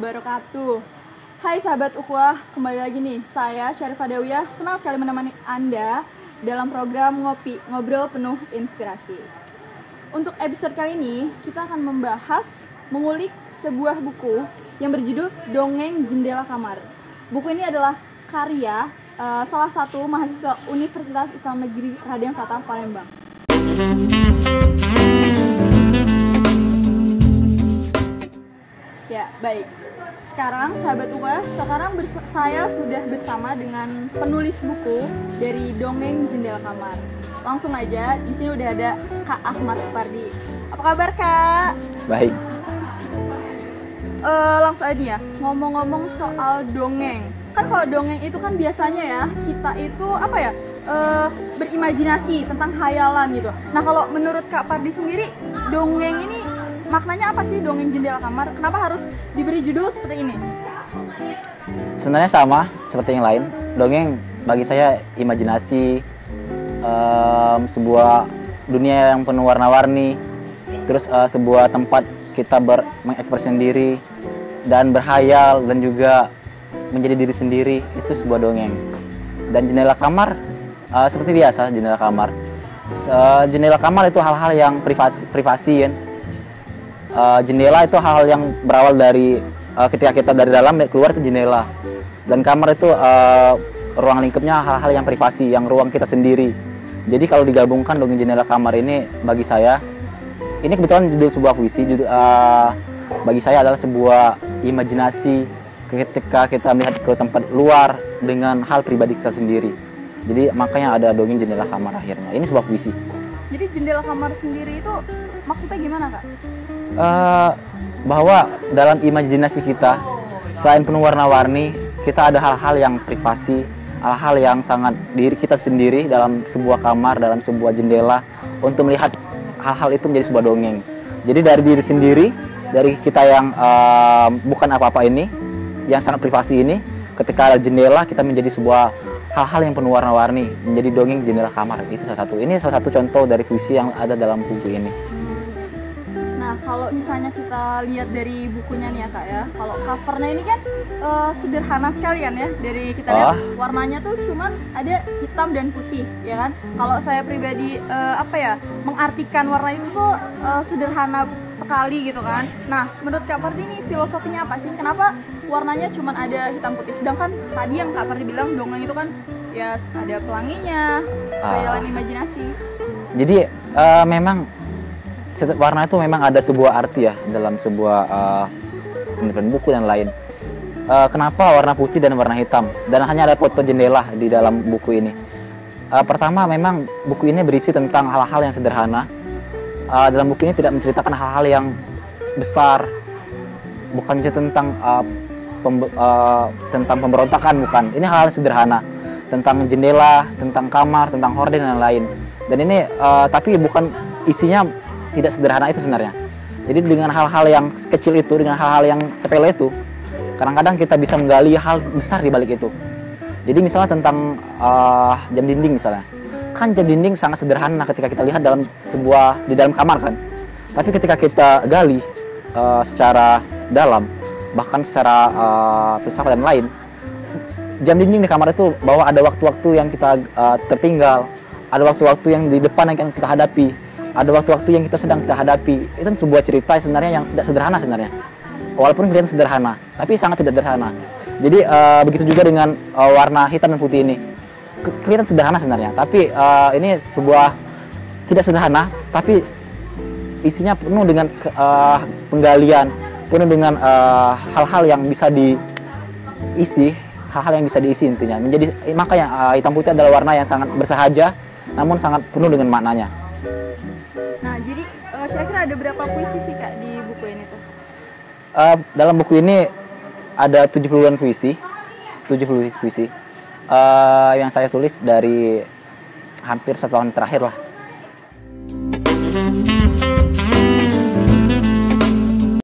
wabarakatuh. Hai sahabat Ukhuwah, kembali lagi nih. Saya Syarifah Dawiyah, senang sekali menemani Anda dalam program Ngopi, Ngobrol Penuh Inspirasi. Untuk episode kali ini, kita akan mengulik sebuah buku yang berjudul Dongeng Jendela Kamar. Buku ini adalah karya salah satu mahasiswa Universitas Islam Negeri Raden Fatah Palembang. Ya, baik. Sekarang sahabat Ukhuwah, saya sudah bersama dengan penulis buku dari Dongeng Jendela Kamar. Langsung aja, di sini udah ada Kak Ahmad Supardi. Apa kabar, Kak? Baik. Langsung aja ya, ngomong-ngomong soal dongeng. Kan kalau dongeng itu kan biasanya ya, kita itu berimajinasi tentang khayalan gitu. Nah, kalau menurut Kak Pardi sendiri, dongeng ini maknanya apa sih, Dongeng Jendela Kamar? Kenapa harus diberi judul seperti ini? Sebenarnya sama seperti yang lain. Dongeng bagi saya imajinasi, sebuah dunia yang penuh warna-warni, terus sebuah tempat kita mengekspresi diri dan berhayal dan juga menjadi diri sendiri, itu sebuah dongeng. Dan jendela kamar seperti biasa, jendela kamar. Jendela kamar itu hal-hal yang privasi kan. Jendela itu hal-hal yang berawal dari ketika kita dari dalam keluar itu jendela, dan kamar itu ruang lingkupnya hal-hal yang privasi, yang ruang kita sendiri. Jadi kalau digabungkan dongeng jendela kamar ini, bagi saya ini kebetulan judul sebuah puisi, bagi saya adalah sebuah imajinasi ketika kita melihat ke tempat luar dengan hal pribadi kita sendiri. Jadi makanya ada dongeng jendela kamar akhirnya. Ini sebuah puisi. Jadi jendela kamar sendiri itu maksudnya gimana, Kak? Bahwa dalam imajinasi kita, selain penuh warna-warni, kita ada hal-hal yang privasi, hal-hal yang sangat diri kita sendiri dalam sebuah kamar, dalam sebuah jendela, untuk melihat hal-hal itu menjadi sebuah dongeng. Jadi dari diri sendiri, dari kita yang bukan apa-apa ini, yang sangat privasi ini, ketika ada jendela kita menjadi sebuah hal-hal yang penuh warna-warni, menjadi dongeng jendela kamar. Itu salah satu. Ini salah satu contoh dari puisi yang ada dalam buku ini. Nah, kalau misalnya kita lihat dari bukunya nih ya, Kak ya, kalau covernya ini kan sederhana sekali kan ya. Dari kita lihat warnanya tuh cuman ada hitam dan putih, ya kan. Kalau saya pribadi mengartikan warna itu tuh sederhana sekali gitu kan. Nah, menurut Kak Pardi ini filosofinya apa sih? Kenapa warnanya cuman ada hitam putih? Sedangkan tadi yang Kak Pardi bilang dongeng itu kan ya ada pelanginya, khayalan imajinasi. Jadi memang warna itu memang ada sebuah arti ya dalam sebuah penerbit buku dan lain. Kenapa warna putih dan warna hitam? Dan hanya ada foto jendela di dalam buku ini. Pertama, memang buku ini berisi tentang hal-hal yang sederhana. Dalam buku ini tidak menceritakan hal-hal yang besar, bukan tentang tentang pemberontakan, bukan. Ini hal-hal sederhana tentang jendela, tentang kamar, tentang horden dan lain. Dan ini tapi bukan isinya tidak sederhana itu sebenarnya. Jadi dengan hal-hal yang kecil itu, dengan hal-hal yang sepele itu, kadang-kadang kita bisa menggali hal besar di balik itu. Jadi misalnya tentang jam dinding misalnya. Kan jam dinding sangat sederhana ketika kita lihat di dalam kamar kan. Tapi ketika kita gali secara dalam, bahkan secara filsafat dan lain, jam dinding di kamar itu bahwa ada waktu-waktu yang kita tertinggal, ada waktu-waktu yang di depan yang kita hadapi, ada waktu-waktu yang kita sedang kita hadapi. Itu sebuah cerita sebenarnya yang tidak sederhana sebenarnya. Walaupun kelihatan sederhana, tapi sangat tidak sederhana. Jadi begitu juga dengan warna hitam dan putih ini. Kelihatan sederhana sebenarnya, tapi ini sebuah tidak sederhana, tapi isinya penuh dengan penggalian, penuh dengan hal-hal yang bisa diisi, intinya. Makanya hitam putih adalah warna yang sangat bersahaja, namun sangat penuh dengan maknanya. Nah, jadi kira-kira ada berapa puisi sih, Kak, di buku ini tuh? Dalam buku ini ada 70-an puisi, 70 puisi yang saya tulis dari hampir 1 tahun terakhir lah,